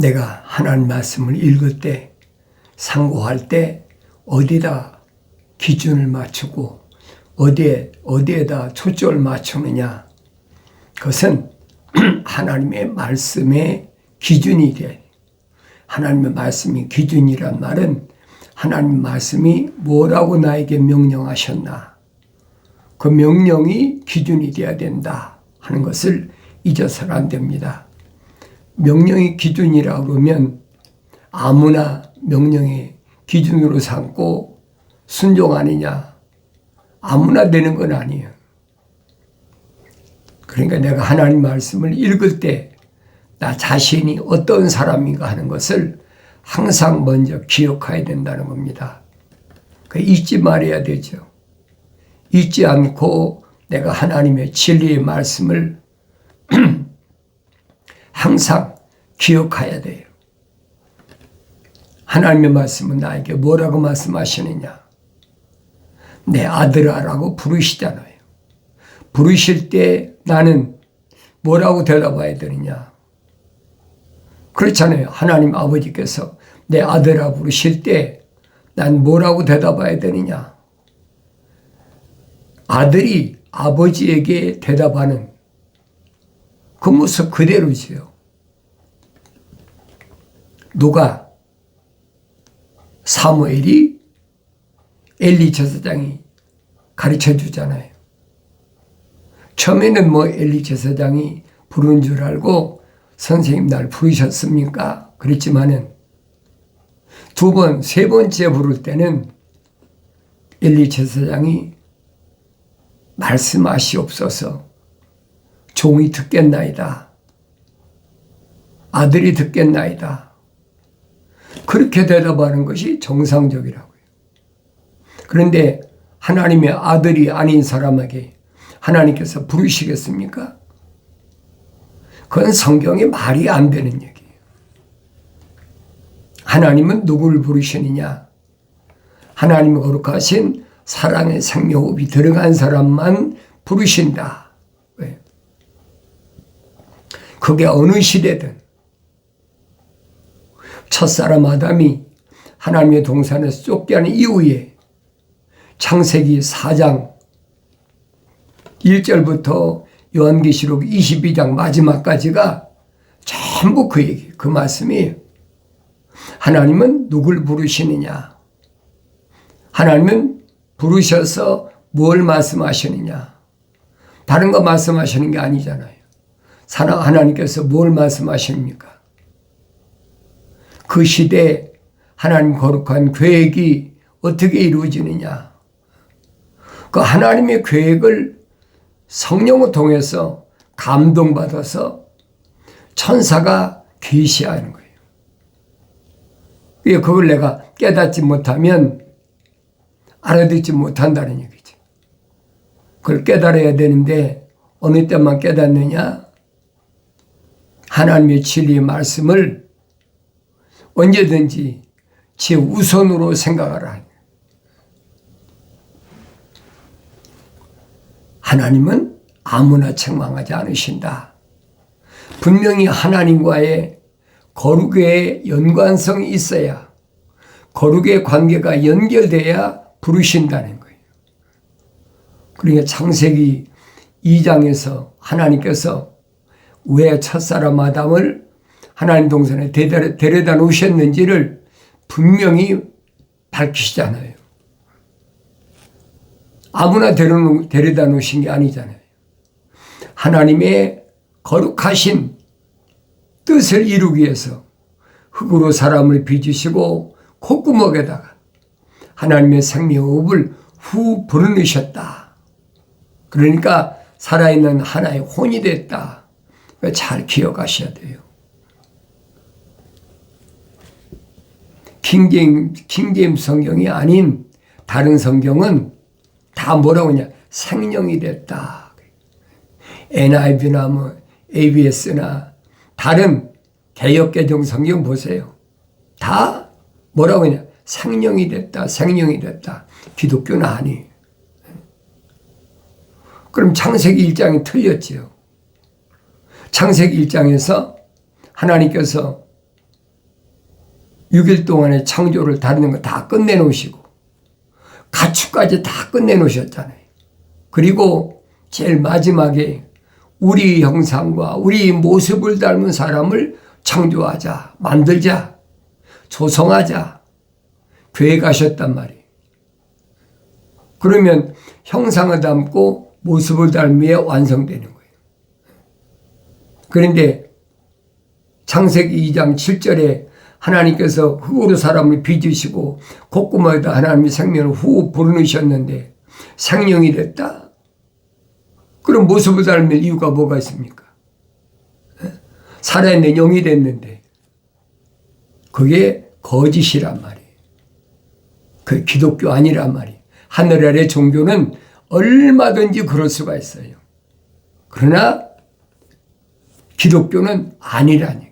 내가 하나님 말씀을 읽을 때, 상고할 때 어디다 기준을 맞추고 어디에다 초점을 맞추느냐. 그것은 하나님의 말씀의 기준이 돼. 하나님의 말씀이 기준이란 말은 하나님 말씀이 뭐라고 나에게 명령하셨나. 그 명령이 기준이 되어야 된다 하는 것을 잊어서는 안 됩니다. 명령이 기준이라 그러면 아무나 명령의 기준으로 삼고 순종하느냐. 아무나 되는 건 아니에요. 그러니까 내가 하나님 말씀을 읽을 때 나 자신이 어떤 사람인가 하는 것을 항상 먼저 기억해야 된다는 겁니다. 잊지 말아야 되죠. 잊지 않고 내가 하나님의 진리의 말씀을 항상 기억해야 돼요. 하나님의 말씀은 나에게 뭐라고 말씀하시느냐. 내 아들아라고 부르시잖아요. 부르실 때 나는 뭐라고 대답해야 되느냐. 그렇잖아요. 하나님 아버지께서 내 아들아 부르실 때 난 뭐라고 대답해야 되느냐. 아들이 아버지에게 대답하는 그 모습 그대로지요. 누가 사무엘이 엘리 제사장이 가르쳐 주잖아요. 처음에는 엘리 제사장이 부른 줄 알고 선생님 날 부르셨습니까? 그랬지만은 두 번, 세 번째 부를 때는 엘리 제사장이 말씀하시옵소서. 종이 듣겠나이다. 아들이 듣겠나이다. 그렇게 대답하는 것이 정상적이라고요. 그런데 하나님의 아들이 아닌 사람에게 하나님께서 부르시겠습니까? 그건 성경에 말이 안 되는 얘기예요. 하나님은 누구를 부르시느냐? 하나님의 거룩하신 사랑의 생명호흡이 들어간 사람만 부르신다. 왜? 그게 어느 시대든 첫사람 아담이 하나님의 동산에서 쫓겨난 이후에 창세기 4장 1절부터 요한계시록 22장 마지막까지가 전부 그 얘기, 그 말씀이에요. 하나님은 누굴 부르시느냐? 하나님은 부르셔서 뭘 말씀하시느냐? 다른 거 말씀하시는 게 아니잖아요. 하나님께서 뭘 말씀하십니까? 그 시대에 하나님 거룩한 계획이 어떻게 이루어지느냐? 그 하나님의 계획을 성령을 통해서 감동받아서 천사가 계시하는 거예요. 그걸 내가 깨닫지 못하면 알아듣지 못한다는 얘기죠. 그걸 깨달아야 되는데 어느 때만 깨닫느냐? 하나님의 진리의 말씀을 언제든지 최우선으로 생각하라. 하나님은 아무나 책망하지 않으신다. 분명히 하나님과의 거룩의 연관성이 있어야, 거룩의 관계가 연결돼야 부르신다는 거예요. 그러니까 창세기 2장에서 하나님께서 왜 첫사람 아담을 하나님 동산에 데려다 놓으셨는지를 분명히 밝히시잖아요. 아무나 데려다 놓으신 게 아니잖아요. 하나님의 거룩하신 뜻을 이루기 위해서 흙으로 사람을 빚으시고 콧구멍에다가 하나님의 생명호흡을 후 불어넣으셨다. 그러니까 살아있는 하나의 혼이 됐다. 잘 기억하셔야 돼요. 킹제임스 성경이 아닌 다른 성경은 다 뭐라고 하냐? 생명이 됐다. NIV나 ABS나 다른 개역개정 성경 보세요. 다 뭐라고 하냐? 생명이 됐다. 생명이 됐다. 기독교는 아니에요. 그럼 창세기 1장이 틀렸지요. 창세기 1장에서 하나님께서 6일 동안의 창조를 다루는 거 다 끝내놓으시고 가축까지 다 끝내놓으셨잖아요. 그리고 제일 마지막에 우리 형상과 우리 모습을 닮은 사람을 창조하자, 만들자, 조성하자, 계획하셨단 말이에요. 그러면 형상을 닮고 모습을 닮으에 완성되는 거예요. 그런데 창세기 2장 7절에 하나님께서 흙으로 사람을 빚으시고 콧구멍에다 하나님의 생명을 후 불어넣으셨는데 생명이 됐다? 그럼 모습을 닮을 이유가 뭐가 있습니까? 살아있는 영이 됐는데 그게 거짓이란 말이에요. 그 기독교 아니란 말이에요. 하늘 아래 종교는 얼마든지 그럴 수가 있어요. 그러나 기독교는 아니란 얘기예요.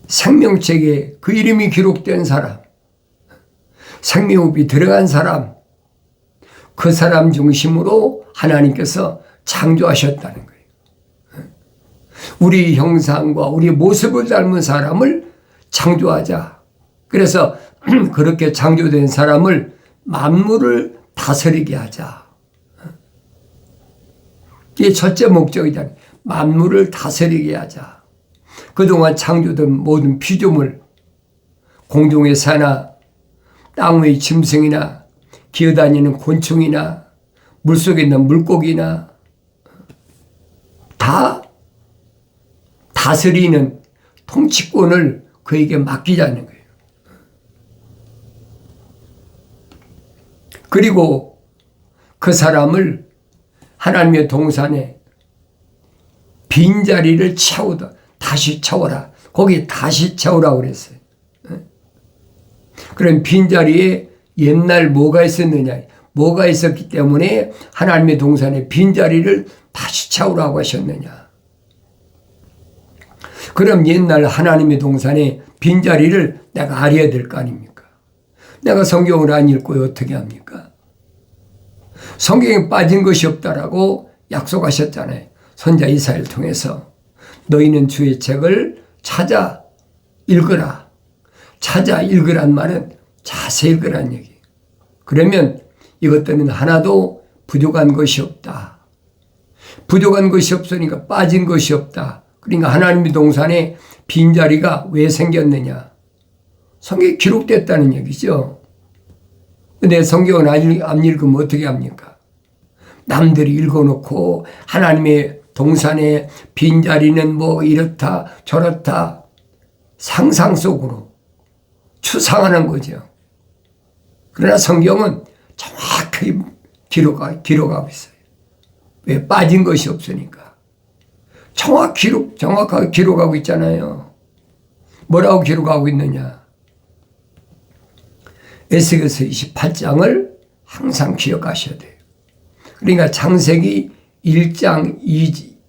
생명책에 그 이름이 기록된 사람, 생명호흡이 들어간 사람, 그 사람 중심으로 하나님께서 창조하셨다는 거예요. 우리 형상과 우리 모습을 닮은 사람을 창조하자. 그래서 그렇게 창조된 사람을 만물을 다스리게 하자. 이게 첫째 목적이다. 만물을 다스리게 하자. 그동안 창조된 모든 피조물, 공중의 새나 땅 위의 짐승이나 기어다니는 곤충이나 물속에 있는 물고기나 다 다스리는 통치권을 그에게 맡기자는 거예요. 그리고 그 사람을 하나님의 동산에 빈자리를 채우다. 다시 채워라. 거기 다시 채우라고 그랬어요. 그럼 빈자리에 옛날 뭐가 있었느냐. 뭐가 있었기 때문에 하나님의 동산에 빈자리를 다시 채우라고 하셨느냐. 그럼 옛날 하나님의 동산에 빈자리를 내가 알아야 될 거 아닙니까? 내가 성경을 안 읽고 어떻게 합니까? 성경에 빠진 것이 없다라고 약속하셨잖아요. 선자 이사야를 통해서. 너희는 주의 책을 찾아 읽으라. 찾아 읽으란 말은 자세히 읽으란 얘기예요. 그러면 이것들은 하나도 부족한 것이 없다. 부족한 것이 없으니까 빠진 것이 없다. 그러니까 하나님의 동산에 빈자리가 왜 생겼느냐. 성경에 기록됐다는 얘기죠. 근데 성경을 안 읽으면 어떻게 합니까? 남들이 읽어놓고 하나님의 동산에 빈자리는 뭐 이렇다 저렇다 상상 속으로 추상하는 거죠. 그러나 성경은 정확하게 기록하고 있어요. 왜? 빠진 것이 없으니까. 정확하게 기록하고 있잖아요. 뭐라고 기록하고 있느냐. 에스겔서 28장을 항상 기억하셔야 돼요. 그러니까 창세기 1장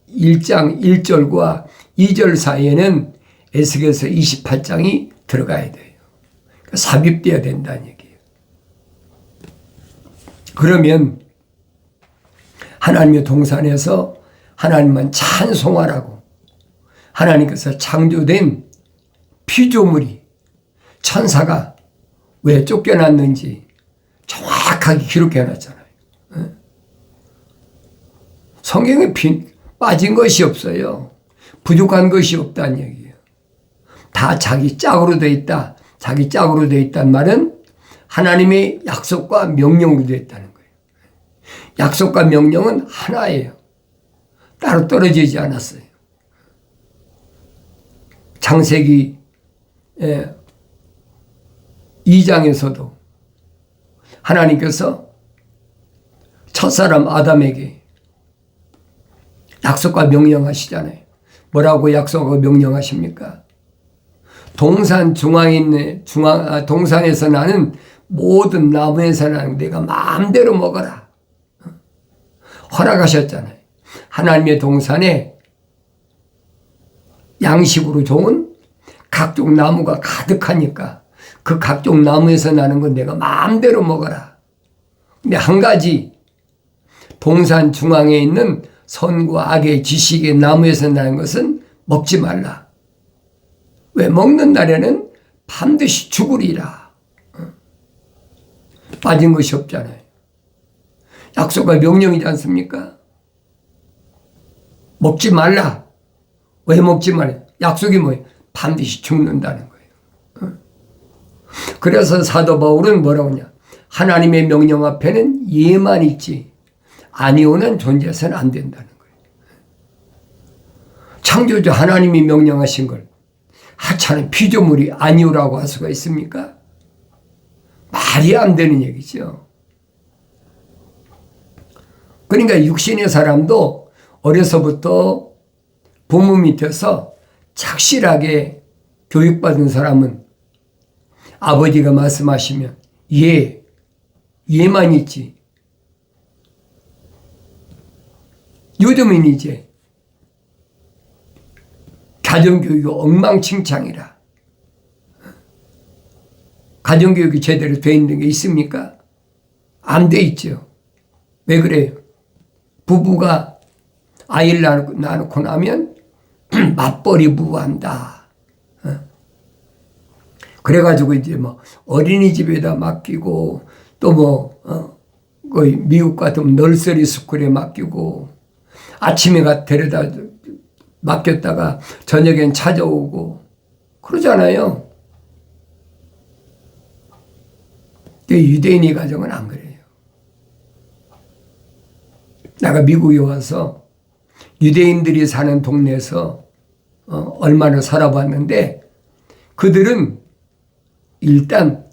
1절과 2절 사이에는 에스겔서 28장이 들어가야 돼요. 그러니까 삽입되어야 된다는 얘기예요. 그러면 하나님의 동산에서 하나님만 찬송하라고 하나님께서 창조된 피조물이 천사가 왜 쫓겨났는지 정확하게 기록해놨잖아요. 성경에 빠진 것이 없어요. 부족한 것이 없다는 얘기예요. 다 자기 짝으로 되어 있다. 자기 짝으로 되어 있다는 말은 하나님의 약속과 명령으로 되어 있다는 거예요. 약속과 명령은 하나예요. 따로 떨어지지 않았어요. 창세기 2장에서도 하나님께서 첫사람 아담에게 약속과 명령하시잖아요. 뭐라고 약속하고 명령하십니까? 동산 중앙에 있는 동산에서 나는 모든 나무에서 나는 내가 마음대로 먹어라. 허락하셨잖아요. 하나님의 동산에 양식으로 좋은 각종 나무가 가득하니까 그 각종 나무에서 나는 건 내가 마음대로 먹어라. 근데 한 가지 동산 중앙에 있는 선과 악의 지식의 나무에서 나는 것은 먹지 말라. 왜? 먹는 날에는 반드시 죽으리라. 빠진 것이 없잖아요. 약속과 명령이지 않습니까? 먹지 말라. 왜 먹지 말라? 약속이 뭐예요? 반드시 죽는다는 거예요. 그래서 사도 바울은 뭐라고 하냐? 하나님의 명령 앞에는 예만 있지 아니오는 존재해서는 안 된다는 거예요. 창조주 하나님이 명령하신 걸 하찮은 피조물이 아니오라고 할 수가 있습니까? 말이 안 되는 얘기죠. 그러니까 육신의 사람도 어려서부터 부모 밑에서 착실하게 교육받은 사람은 아버지가 말씀하시면 예만 있지. 요즘은 이제 가정교육이 엉망진창이라. 가정교육이 제대로 돼 있는 게 있습니까? 안 돼 있죠. 왜 그래요? 부부가 아이를 낳고 나면 맞벌이 부부한다. 그래가지고 이제 뭐 어린이집에다 맡기고 또 뭐 거의 미국 같으면 널서리 스쿨에 맡기고 아침에 데려다 맡겼다가 저녁엔 찾아오고 그러잖아요. 유대인의 가정은 안 그래요. 내가 미국에 와서 유대인들이 사는 동네에서 얼마나 살아봤는데 그들은 일단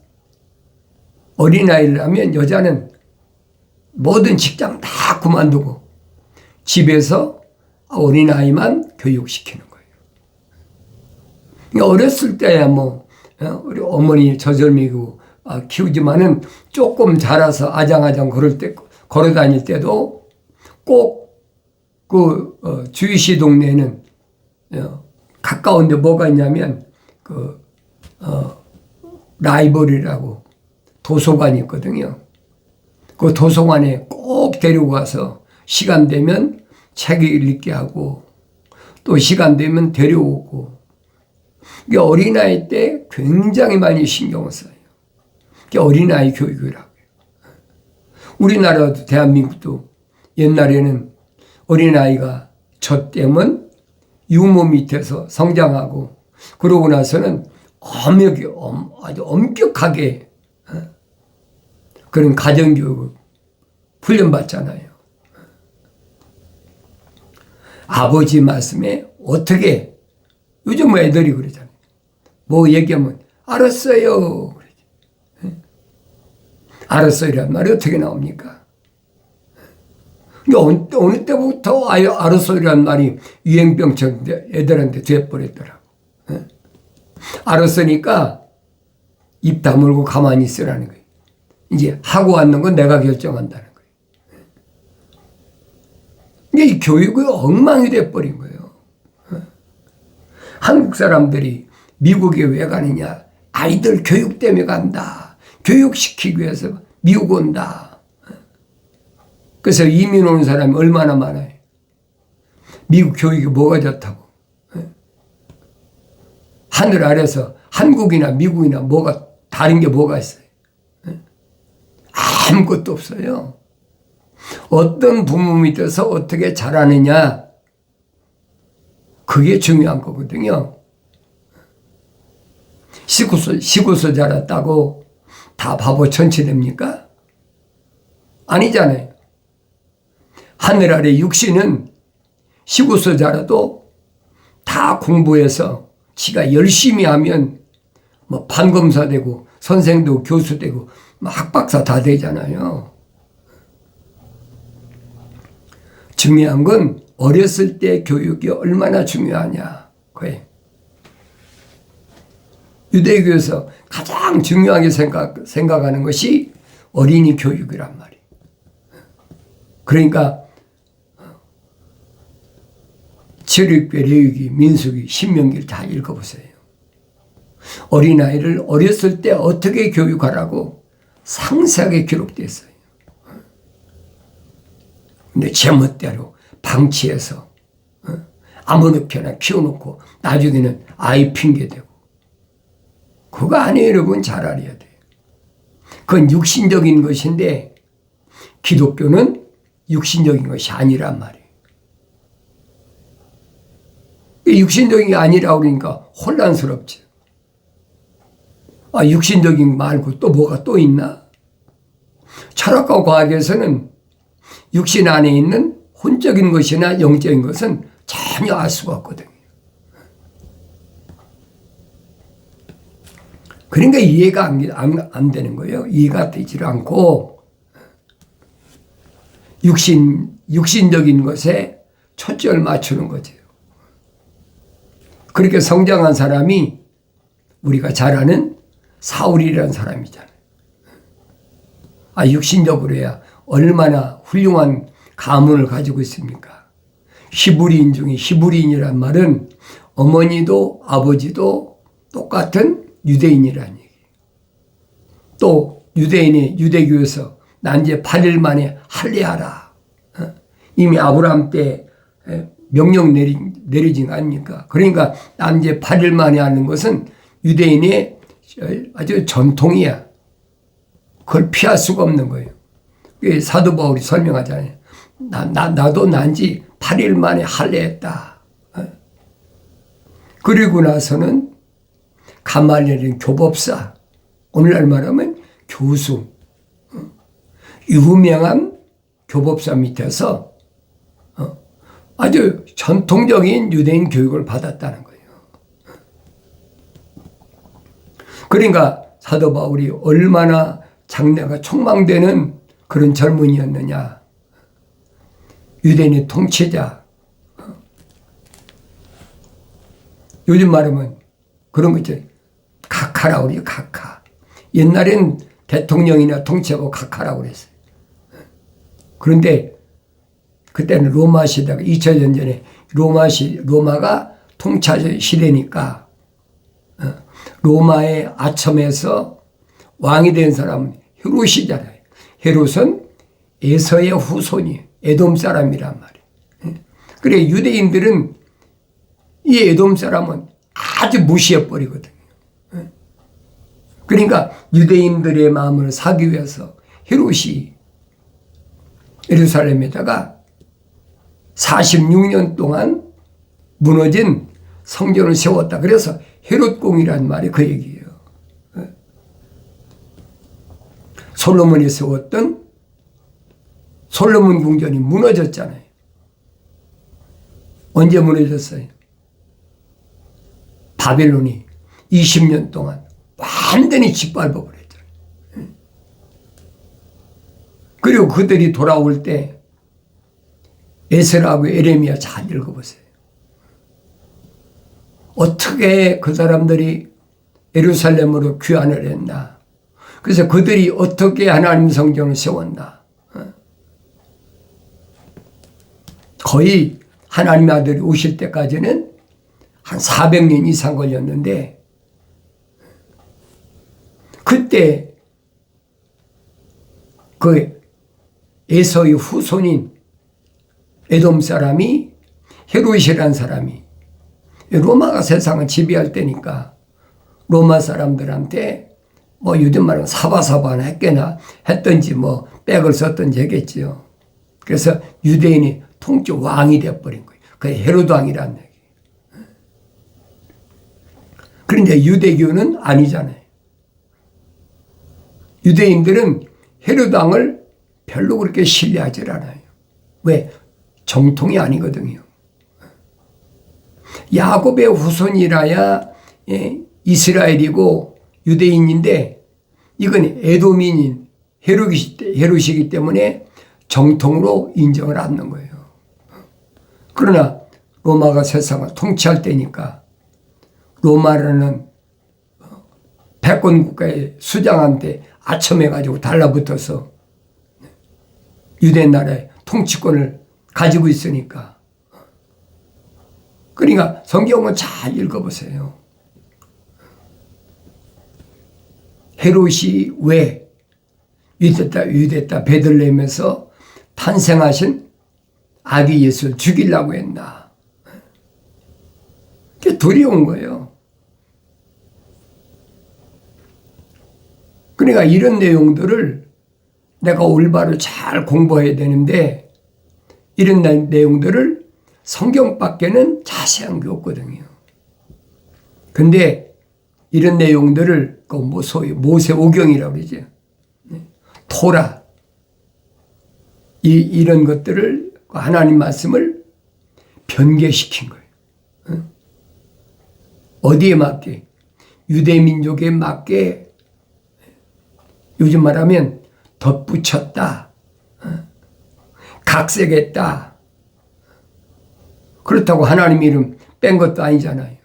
어린아이를 하면 여자는 모든 직장 다 그만두고 집에서 어린아이만 교육시키는 거예요. 그러니까 어렸을 때야 뭐 우리 어머니 저절미고 키우지만은 조금 자라서 아장아장 걸어 다닐 때도 꼭 그 주위시 동네에는 가까운데 뭐가 있냐면 라이브러리라고 도서관이 있거든요. 그 도서관에 꼭 데리고 가서 시간 되면 책 읽게 하고 또 시간 되면 데려오고. 이게 어린아이 때 굉장히 많이 신경을 써요. 이게 어린아이 교육이라고요. 우리나라도 대한민국도 옛날에는 어린아이가 젖되면 유모 밑에서 성장하고 그러고 나서는 아주 엄격하게 그런 가정교육을 훈련받잖아요. 아버지 말씀에 어떻게 요즘 뭐 애들이 그러잖아요. 뭐 얘기하면 알았어요. 알았어요라는 말이 어떻게 나옵니까? 어느 때부터 알았어요라는 말이 유행병처럼 애들한테 돼버렸더라고. 알았으니까 입 다물고 가만히 있으라는 거예요. 이제 하고 왔는 건 내가 결정한다는 거예요. 이게 이 교육이 엉망이 돼버린 거예요. 한국 사람들이 미국에 왜 가느냐? 아이들 교육 때문에 간다. 교육시키기 위해서 미국 온다. 그래서 이민 오는 사람이 얼마나 많아요. 미국 교육이 뭐가 좋다고. 하늘 아래서 한국이나 미국이나 뭐가 다른 게 뭐가 있어요. 아무것도 없어요. 어떤 부모 밑에서 어떻게 자라느냐 그게 중요한 거거든요. 시골서 자랐다고 다 바보 천치 됩니까? 아니잖아요. 하늘 아래 육신은 시골서 자라도 다 공부해서 지가 열심히 하면 뭐 판검사 되고 선생도 교수 되고 학박사 다 되잖아요. 중요한 건 어렸을 때 교육이 얼마나 중요하냐. 그래. 유대교에서 가장 중요하게 생각하는 것이 어린이 교육이란 말이에요. 그러니까 출애굽기, 레위기, 민수기, 신명기를 다 읽어보세요. 어린아이를 어렸을 때 어떻게 교육하라고 상세하게 기록되어 있어요. 근데 제멋대로 방치해서 아무렇게나 키워놓고 나중에는 아이 핑계대고. 그거 아니에요, 여러분. 잘 알아야 돼요. 그건 육신적인 것인데 기독교는 육신적인 것이 아니란 말이에요. 육신적인 게 아니라고 그러니까 혼란스럽지. 육신적인 말고 또 뭐가 또 있나? 철학과 과학에서는 육신 안에 있는 혼적인 것이나 영적인 것은 전혀 알 수가 없거든요. 그러니까 이해가 안 되는 거예요. 이해가 되지 않고 육신적인 것에 초점을 맞추는 거죠. 그렇게 성장한 사람이 우리가 잘 아는 사울이라는 사람이잖아요. 육신적으로 해야 얼마나 훌륭한 가문을 가지고 있습니까? 히브리인 중에 히브리인이란 말은 어머니도 아버지도 똑같은 유대인이라는 얘기예요. 또 유대인이 유대교에서 난 이제 8일 만에 할례하라. 이미 아브라함 때 명령 내려진 거 아닙니까? 그러니까 난 이제 8일 만에 하는 것은 유대인의 아주 전통이야. 그걸 피할 수가 없는 거예요. 사도 바울이 설명하잖아요. 나도 난지 8일 만에 할례했다. 그리고 나서는 가말리엘은 교법사, 오늘날 말하면 교수, 유명한 교법사 밑에서 아주 전통적인 유대인 교육을 받았다는 거예요. 그러니까 사도 바울이 얼마나 장래가 촉망되는 그런 젊은이였느냐. 유대인의 통치자. 요즘 말하면 그런 거 있죠. 각하라고 그래요. 각하. 옛날엔 대통령이나 통치하고 각하라고 그랬어요. 그런데 그때는 로마 시대가 2000년 전에 로마가 통치 시대니까 로마의 아첨에서 왕이 된 사람은 헤롯이잖아요. 헤롯은 에서의 후손이에요. 에돔 사람이란 말이에요. 그래 유대인들은 이 에돔 사람은 아주 무시해버리거든요. 그러니까 유대인들의 마음을 사기 위해서 헤롯이 예루살렘에다가 46년 동안 무너진 성전을 세웠다. 그래서 헤롯공이라는 말이 그 얘기예요. 솔로몬이 세웠던 솔로몬 궁전이 무너졌잖아요. 언제 무너졌어요? 바벨론이 20년 동안 완전히 짓밟아버렸잖아요. 그리고 그들이 돌아올 때 에스라하고 에레미야 잘 읽어보세요. 어떻게 그 사람들이 예루살렘으로 귀환을 했나. 그래서 그들이 어떻게 하나님 성전을 세웠나. 거의 하나님의 아들이 오실 때까지는 한 400년 이상 걸렸는데 그때 그 에서의 후손인 에돔 사람이 헤롯이라는 사람이 로마가 세상을 지배할 때니까 로마 사람들한테 뭐 요즘 말하면 사바사바나 했거나 했던지 뭐 백을 썼던지 했겠지요. 그래서 유대인이 통치 왕이 되어버린 거예요. 그게 헤롯 왕이라는 얘기. 그런데 유대교는 아니잖아요. 유대인들은 헤롯 왕을 별로 그렇게 신뢰하지 않아요. 왜? 정통이 아니거든요. 야곱의 후손이라야 이스라엘이고 유대인인데 이건 에돔인인 헤롯이기 때문에 정통으로 인정을 않는 거예요. 그러나 로마가 세상을 통치할 때니까 로마라는 패권 국가의 수장한테 아첨해가지고 달라붙어서 유대 나라의 통치권을 가지고 있으니까. 그러니까 성경을 잘 읽어보세요. 헤롯이 왜 유대다 베들레헴에서 탄생하신 아기 예수를 죽이려고 했나. 그게 두려운 거예요. 그러니까 이런 내용들을 내가 올바로 잘 공부해야 되는데 이런 내용들을 성경밖에는 자세한 게 없거든요. 근데 이런 내용들을 소위 모세오경이라고 그러죠. 토라. 이런 것들을 하나님 말씀을 변개시킨 거예요. 어디에 맞게? 유대민족에 맞게 요즘 말하면 덧붙였다. 각색했다. 그렇다고 하나님 이름 뺀 것도 아니잖아요.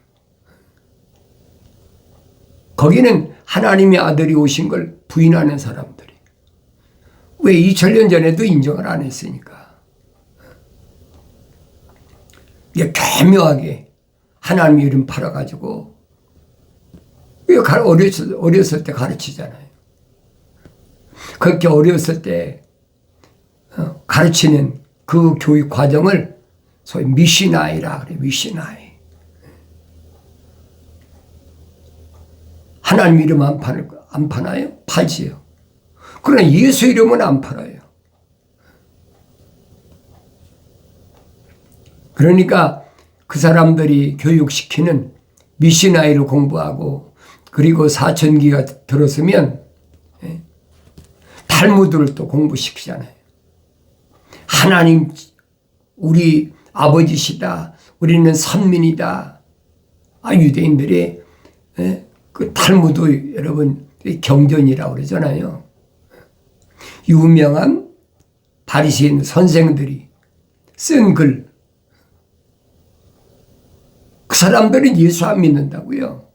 거기는 하나님의 아들이 오신 걸 부인하는 사람들이. 왜 2000년 전에도 인정을 안 했으니까. 이게 교묘하게 하나님의 이름 팔아가지고 어렸을 때 가르치잖아요. 그렇게 어렸을 때 가르치는 그 교육 과정을 소위 미시나이라 그래. 미시나이. 하나님 이름 안 파나요? 팔지요. 그러나 예수 이름은 안 팔아요. 그러니까 그 사람들이 교육시키는 미시나이를 공부하고 그리고 사천기가 들었으면 탈무드를 또 공부시키잖아요. 하나님 우리 아버지시다. 우리는 선민이다. 유대인들의 그 탈무드 여러분 경전이라고 그러잖아요. 유명한 바리새인 선생들이 쓴 글. 그 사람들은 예수 안 믿는다고요.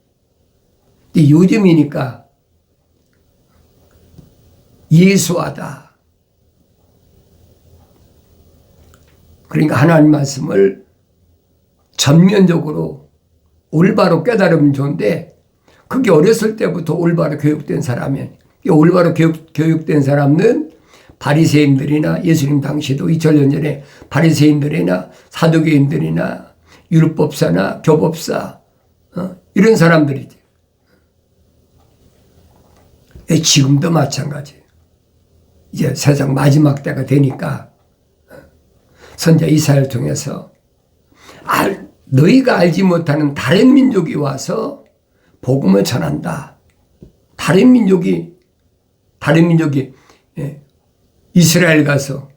근데 요즘이니까 예수하다. 그러니까 하나님 말씀을 전면적으로 올바로 깨달으면 좋은데 그게 어렸을 때부터 올바로 교육된 사람이에요. 올바로 교육된 사람은 바리새인들이나 예수님 당시도 2000년 전에 바리새인들이나 사두개인들이나 율법사나 교법사 이런 사람들이지. 지금도 마찬가지예요. 이제 세상 마지막 때가 되니까 선자 이사야를 통해서 너희가 알지 못하는 다른 민족이 와서 복음을 전한다. 다른 민족이 이스라엘 가서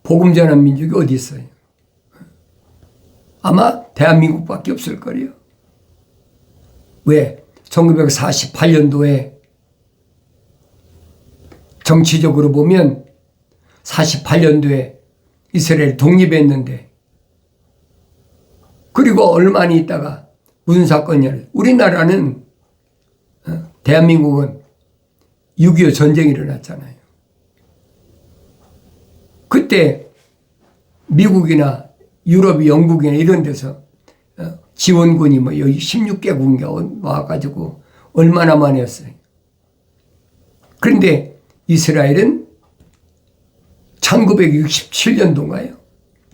복음 전한 민족이 어디 있어요? 아마 대한민국밖에 없을 거예요. 왜? 1948년도에 정치적으로 보면 48년도에 이스라엘 독립했는데 그리고 얼마 있다가 무슨 사건이냐. 우리나라는 대한민국은 6.25 전쟁이 일어났잖아요. 그때 미국이나 유럽이 영국이나 이런 데서 지원군이 여기 16개국인가 와가지고 얼마나 많이 했어요. 그런데 이스라엘은 1967년도인가요?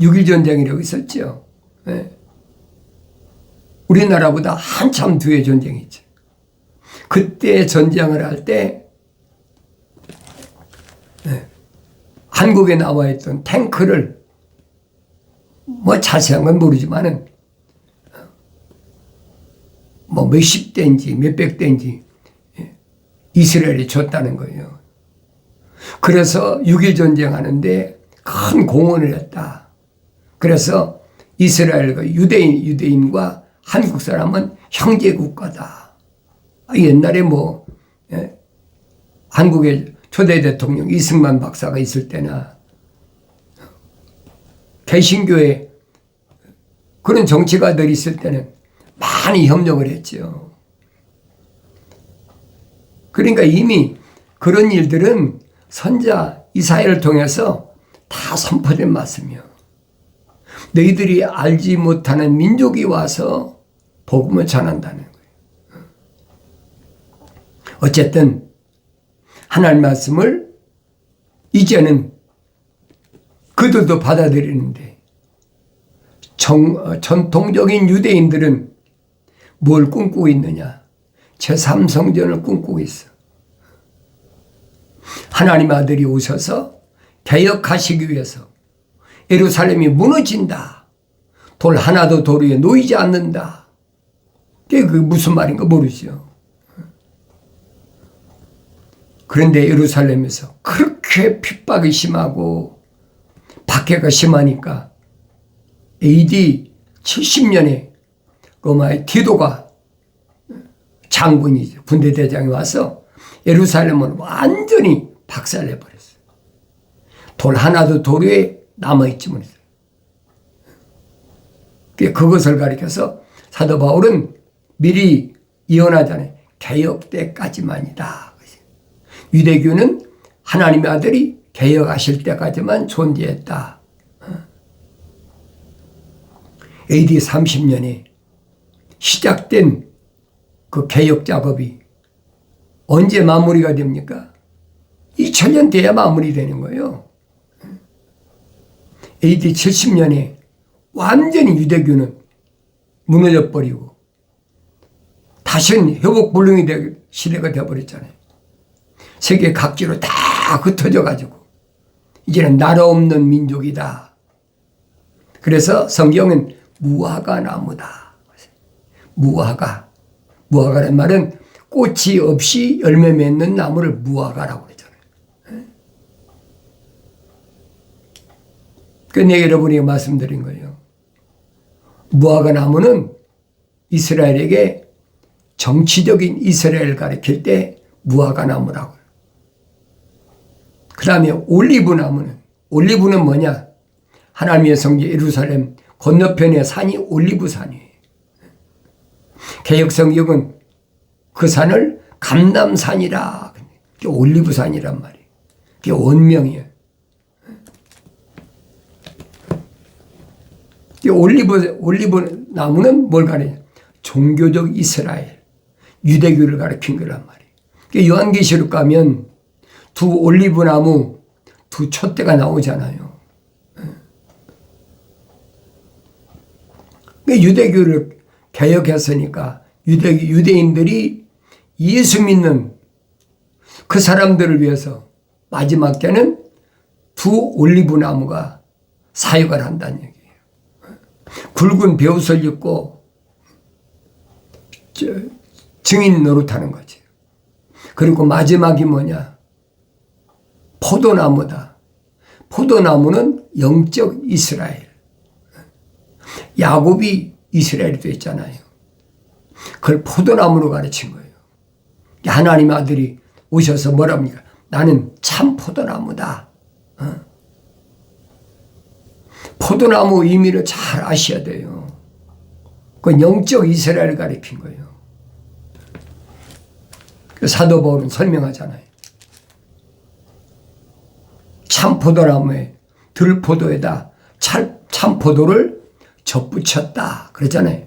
6.1 전쟁이라고 있었죠. 우리나라보다 한참 뒤에 전쟁이죠. 그때 전쟁을 할 때 한국에 나와 있던 탱크를 자세한 건 모르지만은 몇십 대인지 몇백 대인지 이스라엘이 줬다는 거예요. 그래서 6.1 전쟁하는데 큰 공헌을 했다. 그래서 이스라엘과 유대인과 한국 사람은 형제 국가다. 옛날에 한국의 초대 대통령 이승만 박사가 있을 때나 개신교회 그런 정치가들이 있을 때는 많이 협력을 했죠. 그러니까 이미 그런 일들은 선자 이사야를 통해서 다 선포된 말씀이요. 너희들이 알지 못하는 민족이 와서 복음을 전한다는 거예요. 어쨌든 하나님 말씀을 이제는 그들도 받아들이는데 전통적인 유대인들은 뭘 꿈꾸고 있느냐? 제3성전을 꿈꾸고 있어. 하나님 아들이 오셔서 개혁하시기 위해서 예루살렘이 무너진다. 돌 하나도 돌 위에 놓이지 않는다. 그게 무슨 말인가 모르죠. 그런데 예루살렘에서 그렇게 핍박이 심하고 박해가 심하니까 AD 70년에 로마의 디도가 장군이죠. 군대 대장이 와서 예루살렘을 완전히 박살내버렸어요. 돌 하나도 돌 위에 남아있지 못했어요. 그것을 가리켜서 사도 바울은 미리 예언하잖아요. 개혁 때까지만이다. 유대교는 하나님의 아들이 개혁하실 때까지만 존재했다. AD 30년에 시작된 그 개혁 작업이 언제 마무리가 됩니까? 2000년 돼야 마무리되는 거예요. AD 70년에 완전히 유대교는 무너져 버리고 다시는 회복 불능이 될 시대가 되어버렸잖아요. 세계 각지로 다 흩어져 가지고 이제는 나라 없는 민족이다. 그래서 성경은 무화과 나무다. 무화과란 말은 꽃이 없이 열매 맺는 나무를 무화과라고 그러잖아요. 그래서 여러분이 말씀드린 거예요. 무화과 나무는 이스라엘에게 정치적인 이스라엘을 가리킬 때 무화과 나무라고. 그 다음에 올리브는 뭐냐? 하나님의 성지 예루살렘 건너편의 산이 올리브산이에요. 개혁성경은 그 산을 감람산이라, 그게 올리브산이란 말이에요. 그게 원명이에요. 올리브 나무는 뭘 가리냐? 종교적 이스라엘, 유대교를 가리킨 거란 말이에요. 요한계시록 가면 두 올리브 나무, 두 촛대가 나오잖아요. 유대교를 개혁했으니까 유대인들이 예수 믿는 그 사람들을 위해서 마지막 때는 두 올리브 나무가 사역을 한다는 얘기예요. 굵은 베옷을 입고 증인 노릇하는 거지. 그리고 마지막이 뭐냐? 포도나무다. 포도나무는 영적 이스라엘. 야곱이 이스라엘이 됐잖아요. 그걸 포도나무로 가르친 거예요. 하나님의 아들이 오셔서 뭐랍니까? 나는 참 포도나무다. 포도나무 의미를 잘 아셔야 돼요. 그건 영적 이스라엘을 가리킨 거예요. 사도 바울은 설명하잖아요. 참 포도나무에 들포도에다 참 포도를 접붙였다 그러잖아요.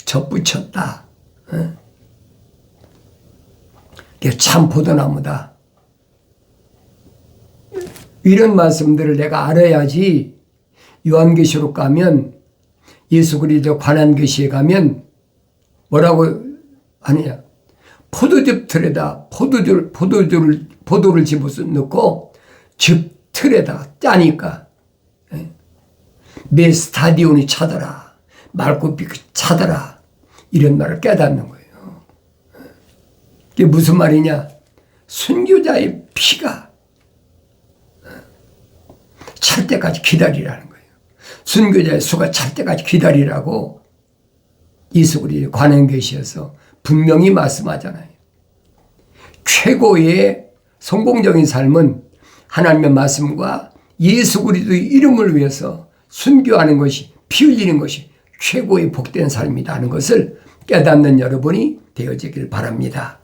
접붙였다. 이게 참 포도나무다. 이런 말씀들을 내가 알아야지 요한계시록 가면 예수 그리스도 관한 계시에 가면 뭐라고 하느냐? 포도즙 틀에다 포도를 집어넣고 즙 틀에다 짜니까 매 스타디온이 차더라. 말굽이 차더라. 이런 말을 깨닫는 거예요. 이게 무슨 말이냐? 순교자의 피가 찰 때까지 기다리라는 거예요. 순교자의 수가 찰 때까지 기다리라고 예수 그리스도 관한 계시에서 분명히 말씀하잖아요. 최고의 성공적인 삶은 하나님의 말씀과 예수 그리스도의 이름을 위해서 순교하는 것이, 피 흘리는 것이 최고의 복된 삶이라는 것을 깨닫는 여러분이 되어지길 바랍니다.